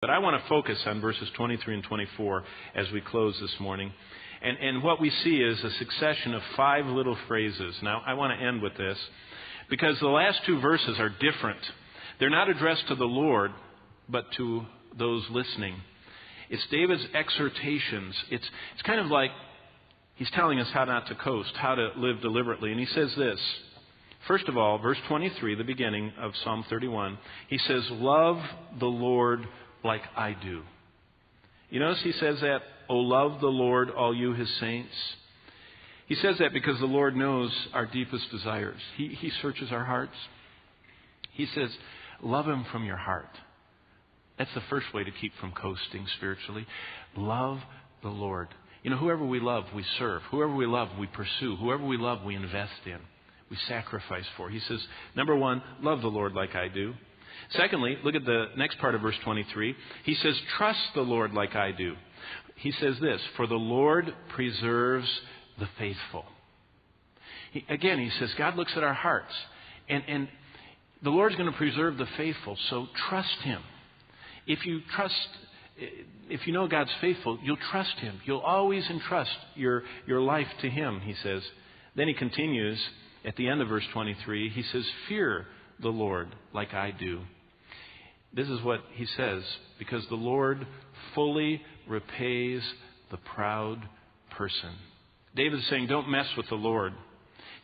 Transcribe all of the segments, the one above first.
But I want to focus on verses 23 and 24 as we close this morning. And what we see is a succession of 5 little phrases. Now, I want to end with this because the last 2 verses are different. They're not addressed to the Lord, but to those listening. It's David's exhortations. It's kind of like he's telling us how not to coast, how to live deliberately. And he says this. First of all, verse 23, the beginning of Psalm 31, he says, "Love the Lord like I do." You notice he says that, "O love the Lord, all you his saints." He says that because the Lord knows our deepest desires. He searches our hearts. He says, love him from your heart. That's the first way to keep from coasting spiritually. Love the Lord. You know, whoever we love, we serve. Whoever we love, we pursue. Whoever we love, we invest in. We sacrifice for. He says, number 1, love the Lord like I do. Secondly, look at the next part of verse 23. He says, trust the Lord like I do. He says this, for the Lord preserves the faithful. He says, God looks at our hearts. And the Lord's going to preserve the faithful, so trust him. If you know God's faithful, you'll trust him. You'll always entrust your life to him, he says. Then he continues at the end of verse 23. He says, fear the Lord like I do. This is what he says, because the Lord fully repays the proud person. David is saying, don't mess with the Lord.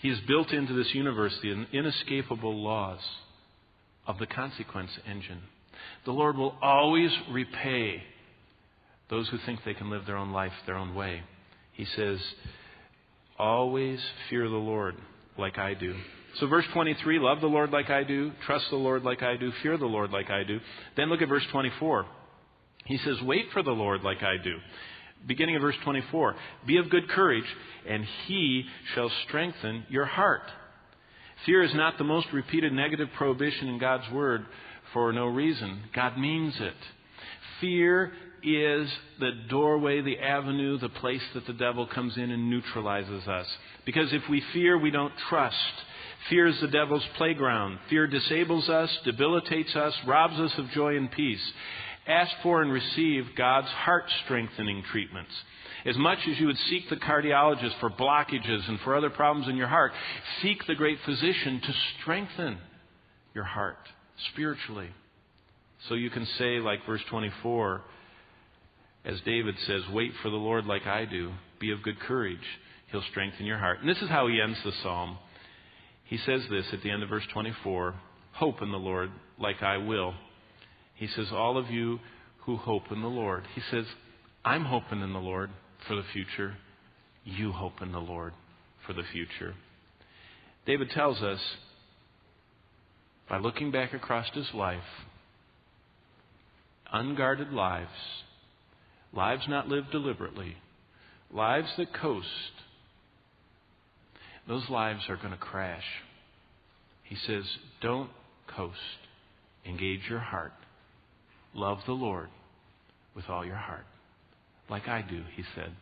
He has built into this universe the inescapable laws of the consequence engine. The Lord will always repay those who think they can live their own life their own way. He says, always fear the Lord like I do. So verse 23, love the Lord like I do, trust the Lord like I do, fear the Lord like I do. Then look at verse 24. He says, wait for the Lord like I do. Beginning of verse 24, be of good courage, and he shall strengthen your heart. Fear is not the most repeated negative prohibition in God's word for no reason. God means it. Fear is the doorway, the avenue, the place that the devil comes in and neutralizes us. Because if we fear, we don't trust. Fear is the devil's playground. Fear disables us, debilitates us, robs us of joy and peace. Ask for and receive God's heart-strengthening treatments. As much as you would seek the cardiologist for blockages and for other problems in your heart, seek the great physician to strengthen your heart spiritually. So you can say, like verse 24, as David says, wait for the Lord like I do. Be of good courage. He'll strengthen your heart. And this is how he ends the psalm. He says this at the end of verse 24, hope in the Lord like I will. He says, all of you who hope in the Lord. He says, I'm hoping in the Lord for the future. You hope in the Lord for the future. David tells us, by looking back across his life, unguarded lives, lives not lived deliberately, lives that coast, those lives are going to crash. He says, don't coast. Engage your heart. Love the Lord with all your heart. Like I do, he said.